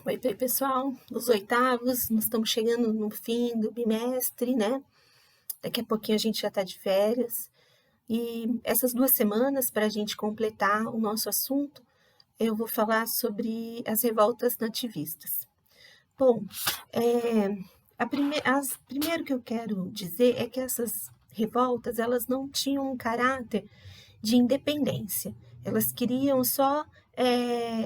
Oi, pessoal, os oitavos, nós estamos chegando no fim do bimestre, né? Daqui a pouquinho a gente já está de férias. E essas 2 semanas, para a gente completar o nosso assunto, eu vou falar sobre as revoltas nativistas. Bom, primeiro que eu quero dizer é que essas revoltas, elas não tinham um caráter de independência. Elas queriam só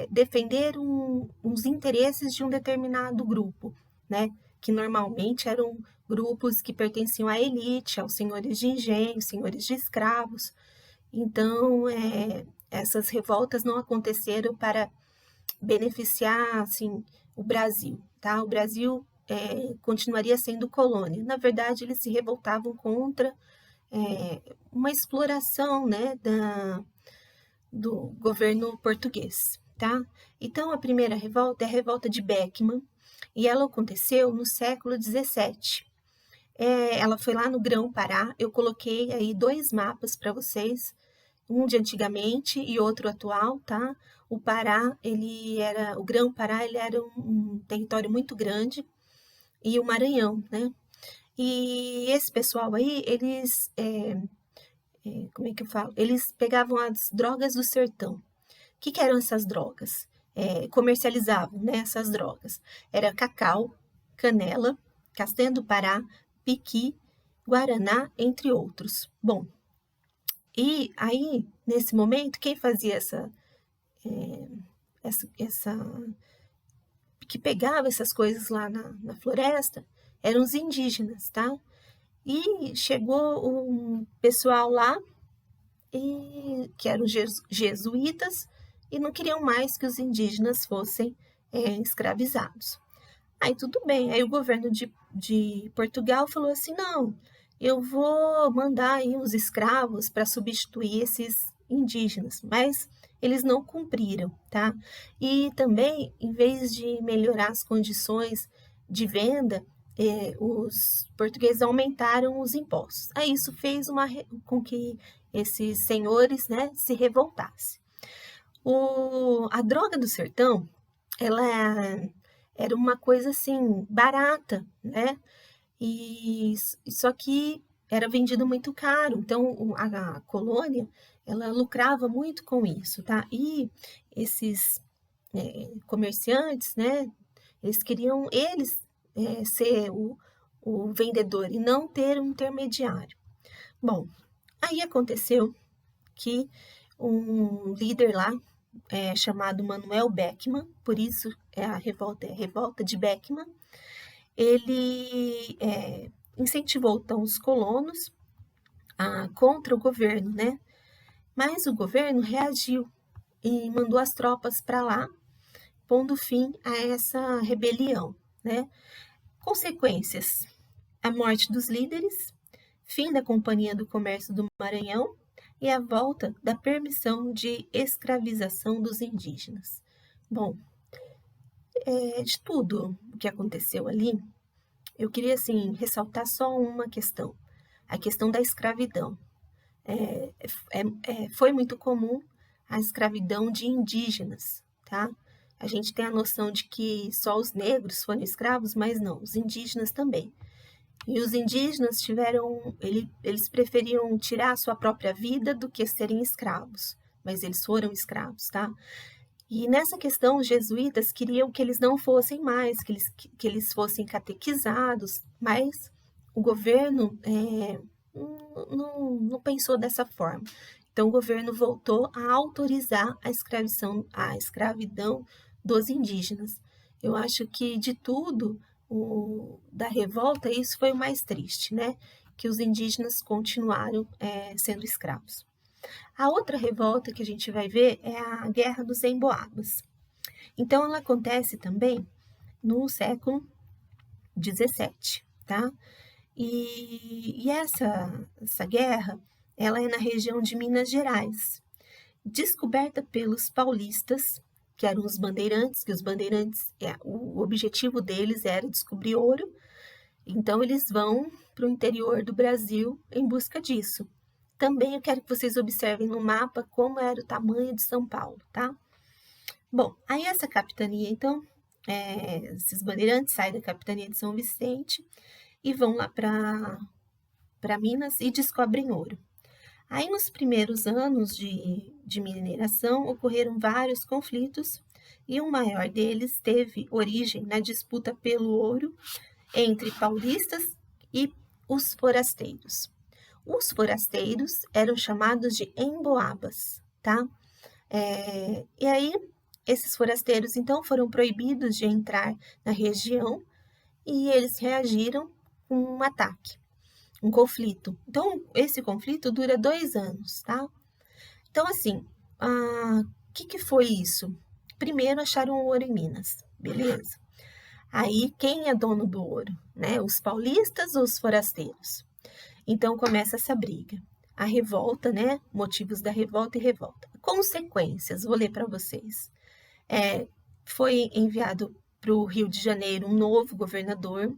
defender uns interesses de um determinado grupo, né? Que normalmente eram grupos que pertenciam à elite, aos senhores de engenho, senhores de escravos. Então, essas revoltas não aconteceram para beneficiar, assim, o Brasil, tá? O Brasil continuaria sendo colônia. Na verdade, eles se revoltavam contra uma exploração, né, do governo português, tá? Então, a primeira revolta é a revolta de Beckman, e ela aconteceu no século XVII. Ela foi lá no Grão-Pará. Eu coloquei aí 2 mapas para vocês, um de antigamente e outro atual, tá? O o Grão-Pará, ele era um território muito grande, e o Maranhão, né? E esse pessoal aí, como é que eu falo? Eles pegavam as drogas do sertão. O que eram essas drogas? Comercializavam, né, essas drogas. Era cacau, canela, castanha do Pará, piqui, guaraná, entre outros. Bom, e aí, nesse momento, quem fazia essa que pegava essas coisas lá na floresta eram os indígenas, tá? E chegou um pessoal lá que eram jesuítas e não queriam mais que os indígenas fossem escravizados. Aí tudo bem, aí o governo de Portugal falou assim, não, eu vou mandar aí os escravos para substituir esses indígenas, mas eles não cumpriram, tá? E também, em vez de melhorar as condições de venda, os portugueses aumentaram os impostos. Aí isso fez com que esses senhores, né, se revoltassem. A droga do sertão, ela era uma coisa assim barata, né? E só que era vendido muito caro. Então a colônia, ela lucrava muito com isso, tá? E esses comerciantes, né? Eles queriam ser o vendedor e não ter um intermediário. Bom, aí aconteceu que um líder lá, chamado Manuel Beckman, por isso a revolta de Beckman, ele incentivou então os colonos contra o governo, né? Mas o governo reagiu e mandou as tropas para lá, pondo fim a essa rebelião, né? Consequências: a morte dos líderes, fim da Companhia do Comércio do Maranhão e a volta da permissão de escravização dos indígenas. Bom, de tudo o que aconteceu ali, eu queria assim ressaltar só uma questão, a questão da escravidão. Foi muito comum a escravidão de indígenas, tá? A gente tem a noção de que só os negros foram escravos, mas não, os indígenas também. E os indígenas eles preferiam tirar a sua própria vida do que serem escravos, mas eles foram escravos, tá? E nessa questão, os jesuítas queriam que eles não fossem mais, que eles fossem catequizados, mas o governo não pensou dessa forma. Então, o governo voltou a autorizar a escravidão dos indígenas. Eu acho que de tudo da revolta, isso foi o mais triste, né? Que os indígenas continuaram sendo escravos. A outra revolta que a gente vai ver é a Guerra dos Emboabas. Então, ela acontece também no século XVII, tá? E essa guerra, ela é na região de Minas Gerais, descoberta pelos paulistas, que eram os bandeirantes, que os bandeirantes, o objetivo deles era descobrir ouro, então eles vão para o interior do Brasil em busca disso. Também eu quero que vocês observem no mapa como era o tamanho de São Paulo, tá? Bom, aí essa capitania, então, esses bandeirantes saem da capitania de São Vicente e vão lá para Minas e descobrem ouro. Aí, nos primeiros anos de mineração, ocorreram vários conflitos e o maior deles teve origem na disputa pelo ouro entre paulistas e os forasteiros. Os forasteiros eram chamados de emboabas, tá? E aí, esses forasteiros, então, foram proibidos de entrar na região e eles reagiram com um ataque, um conflito. Então, esse conflito dura 2 anos, tá? Então, assim, o que foi isso? Primeiro, acharam o ouro em Minas, beleza. Aí, quem é dono do ouro, né? Os paulistas ou os forasteiros? Então, começa essa briga. A revolta, né? Motivos da revolta e revolta. Consequências, vou ler para vocês. Foi enviado para o Rio de Janeiro um novo governador,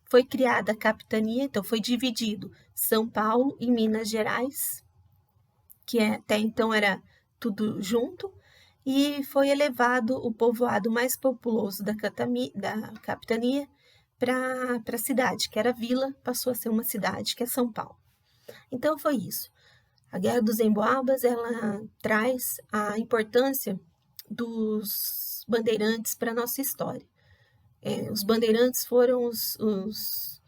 foi criada a capitania, então foi dividido São Paulo e Minas Gerais, que até então era tudo junto, e foi elevado o povoado mais populoso da capitania para a cidade, que era vila, passou a ser uma cidade, que é São Paulo. Então foi isso. A Guerra dos Emboabas, ela traz a importância dos bandeirantes para a nossa história. Os bandeirantes foram os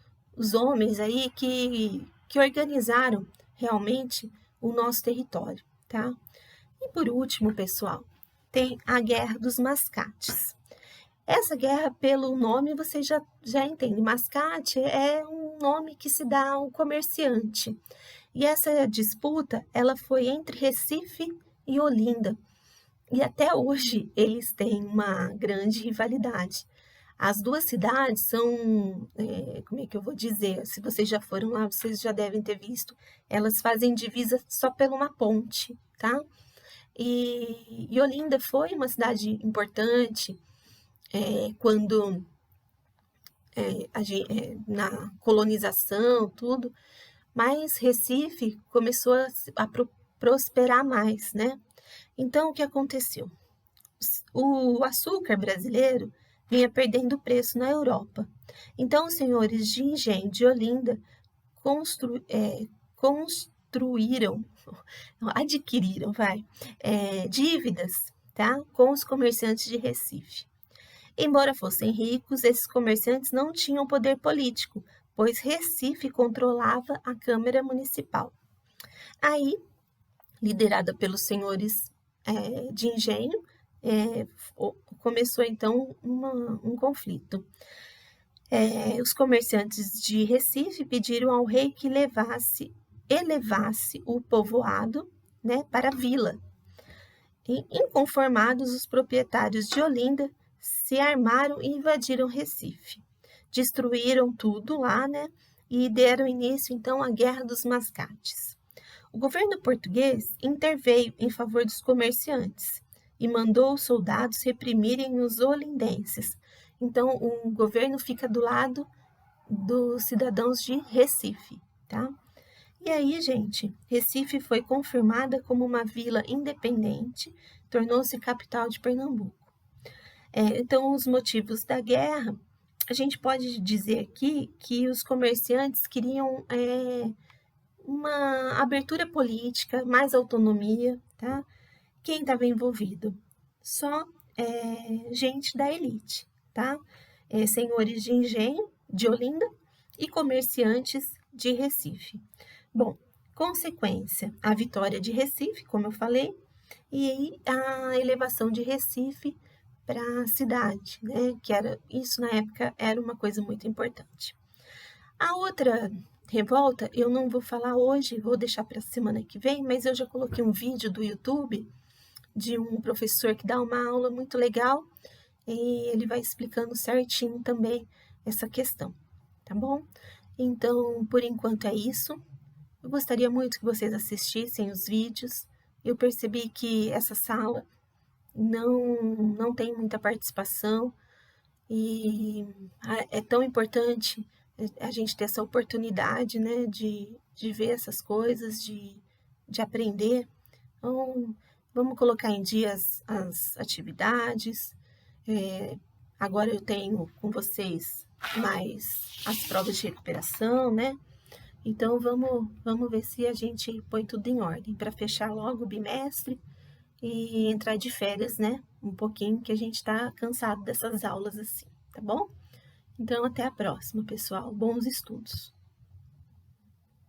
homens aí que organizaram realmente o nosso território, tá? E por último, pessoal, tem a Guerra dos Mascates. Essa guerra, pelo nome, você já entende. Mascate é um nome que se dá ao comerciante. E essa disputa, ela foi entre Recife e Olinda. E até hoje eles têm uma grande rivalidade. As duas cidades são, como é que eu vou dizer? Se vocês já foram lá, vocês já devem ter visto. Elas fazem divisa só por uma ponte, tá? E Olinda foi uma cidade importante quando na colonização, tudo, mas Recife começou a prosperar mais, né? Então, o que aconteceu? O açúcar brasileiro vinha perdendo preço na Europa. Então, os senhores de engenho de Olinda construíram, adquiriram, dívidas, tá? Com os comerciantes de Recife. Embora fossem ricos, esses comerciantes não tinham poder político, pois Recife controlava a Câmara Municipal. Aí, liderada pelos senhores de engenho, começou então um conflito. Os comerciantes de Recife pediram ao rei que elevasse o povoado, né, para a vila. E, inconformados, os proprietários de Olinda se armaram e invadiram Recife. Destruíram tudo lá, né, e deram início então à Guerra dos Mascates. O governo português interveio em favor dos comerciantes e mandou os soldados reprimirem os olindenses. Então, o governo fica do lado dos cidadãos de Recife, tá? E aí, gente, Recife foi confirmada como uma vila independente, tornou-se capital de Pernambuco. Então, os motivos da guerra, a gente pode dizer aqui que os comerciantes queriam uma abertura política, mais autonomia, tá? Quem estava envolvido? Só gente da elite, tá? Senhores de engenho de Olinda e comerciantes de Recife. Bom, consequência, a vitória de Recife, como eu falei, e a elevação de Recife para a cidade, né? Que isso na época era uma coisa muito importante. A outra revolta eu não vou falar hoje, vou deixar para a semana que vem, mas eu já coloquei um vídeo do YouTube de um professor que dá uma aula muito legal e ele vai explicando certinho também essa questão, tá bom? Então, por enquanto é isso. Eu gostaria muito que vocês assistissem os vídeos. Eu percebi que essa sala não tem muita participação e é tão importante a gente ter essa oportunidade, né, de ver essas coisas, de aprender. Então, vamos colocar em dia as atividades, Agora eu tenho com vocês mais as provas de recuperação, né? Então, vamos ver se a gente põe tudo em ordem para fechar logo o bimestre e entrar de férias, né? Um pouquinho, que a gente tá cansado dessas aulas assim, tá bom? Então, até a próxima, pessoal. Bons estudos!